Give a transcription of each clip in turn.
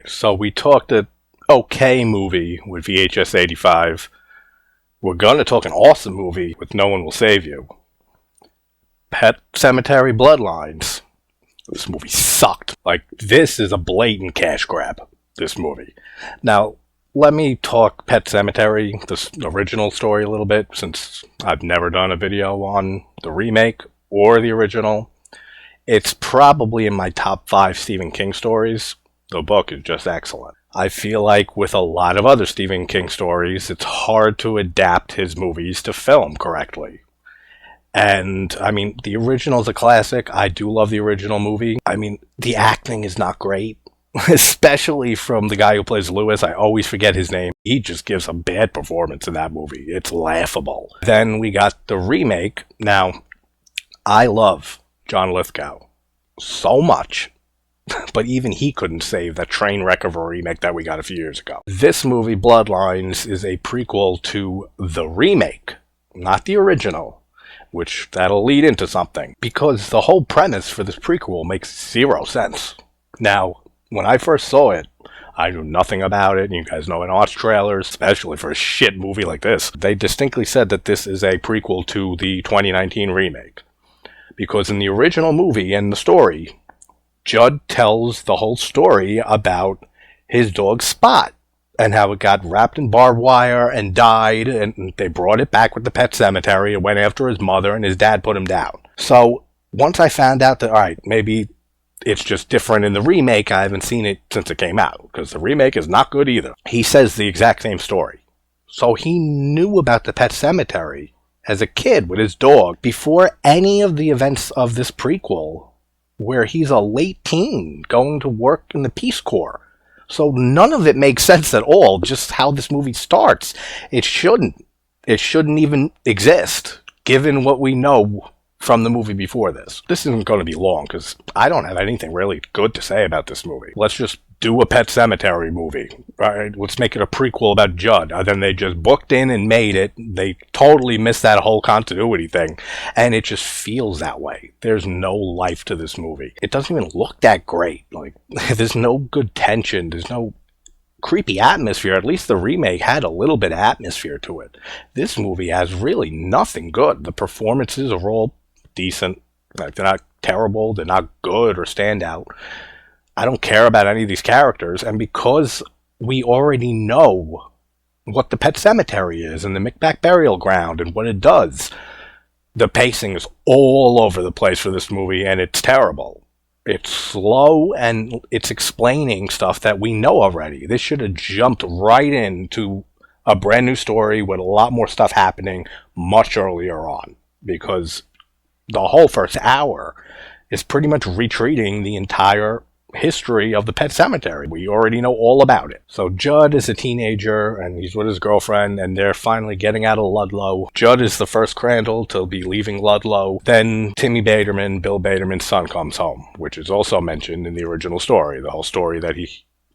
So we talked an okay movie with VHS 85. We're going to talk an awesome movie with No One Will Save You. Pet Sematary Bloodlines. This movie sucked. Like, this is a blatant cash grab, this movie. Now, let me talk Pet Sematary, the original story, a little bit, since I've never done a video on the remake or the original. It's probably in my top 5 Stephen King stories. The book is just excellent. I feel like with a lot of other Stephen King stories, it's hard to adapt his movies to film correctly. And, I mean, the original is a classic. I do love the original movie. I mean, the acting is not great, especially from the guy who plays Lewis. I always forget his name. He just gives a bad performance in that movie. It's laughable. Then we got the remake. Now, I love John Lithgow so much, but even he couldn't save that train wreck of a remake that we got a few years ago. This movie, Bloodlines, is a prequel to the remake, not the original, which that'll lead into something, because the whole premise for this prequel makes zero sense. Now, when I first saw it, I knew nothing about it. You guys know in arts trailers, especially for a shit movie like this, they distinctly said that this is a prequel to the 2019 remake. Because in the original movie and the story, Judd tells the whole story about his dog Spot and how it got wrapped in barbed wire and died, and they brought it back with the pet cemetery and went after his mother, and his dad put him down. So once I found out that, alright, maybe it's just different in the remake, I haven't seen it since it came out, because the remake is not good either. He says the exact same story. So he knew about the pet cemetery as a kid with his dog before any of the events of this prequel, where he's a late teen going to work in the Peace Corps. So none of it makes sense at all, just how this movie starts. It shouldn't even exist, given what we know from the movie before this. This isn't going to be long, because I don't have anything really good to say about this movie. Let's just do a Pet Sematary movie. Right? Let's make it a prequel about Judd. Then they just booked in and made it. They totally missed that whole continuity thing. And it just feels that way. There's no life to this movie. It doesn't even look that great. Like, there's no good tension. There's no creepy atmosphere. At least the remake had a little bit of atmosphere to it. This movie has really nothing good. The performances are all decent. Like, they're not terrible. They're not good or stand out. I don't care about any of these characters, and because we already know what the Pet Cemetery is and the Micmac Burial Ground and what it does, the pacing is all over the place for this movie, and it's terrible. It's slow, and it's explaining stuff that we know already. This should have jumped right into a brand new story with a lot more stuff happening much earlier on, because the whole first hour is pretty much retreating the entire history of the Pet Cemetery. We already know all about it. So Judd is a teenager, and he's with his girlfriend, and they're finally getting out of Ludlow. Judd is the first Crandall to be leaving Ludlow. Then Timmy Baterman, Bill Baterman's son, comes home, which is also mentioned in the original story, the whole story that he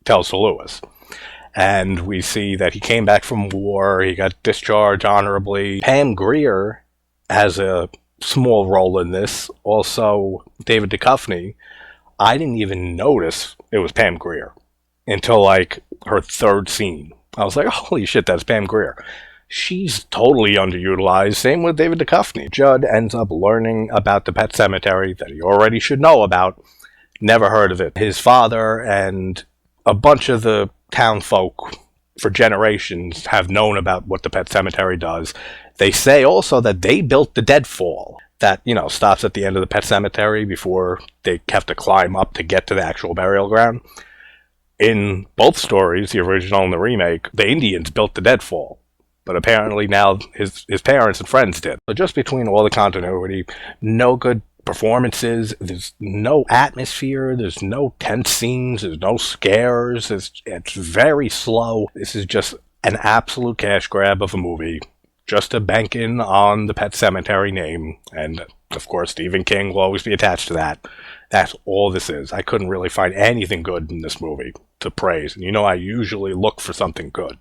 tells to Lewis. And we see that he came back from war, he got discharged honorably. Pam Grier has a small role in this. Also, David Duchovny. I didn't even notice it was Pam Grier until, like, her third scene. I was like, holy shit, that's Pam Grier. She's totally underutilized. Same with David Duchovny. Judd ends up learning about the Pet Cemetery that he already should know about. Never heard of it. His father and a bunch of the town folk for generations have known about what the Pet Cemetery does. They say also that they built the deadfall that, you know, stops at the end of the Pet Cemetery before they have to climb up to get to the actual burial ground. In both stories, the original and the remake, the Indians built the deadfall. But apparently now his parents and friends did. So just between all the continuity, no good performances, there's no atmosphere, there's no tense scenes, there's no scares, it's very slow. This is just an absolute cash grab of a movie, just to bank in on the Pet Sematary name, and of course Stephen King will always be attached to that. That's all this is. I couldn't really find anything good in this movie to praise, and you know I usually look for something good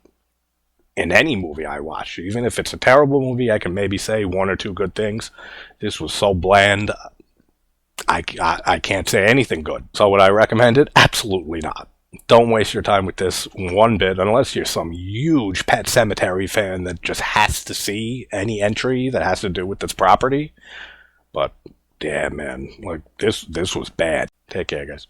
in any movie I watch. Even if it's a terrible movie, I can maybe say one or two good things. This was so bland, I can't say anything good. So would I recommend it? Absolutely not. don't waste your time with this one bit unless you're some huge Pet Cemetery fan that just has to see any entry that has to do with this property. But damn, man, like this was bad. Take care, guys.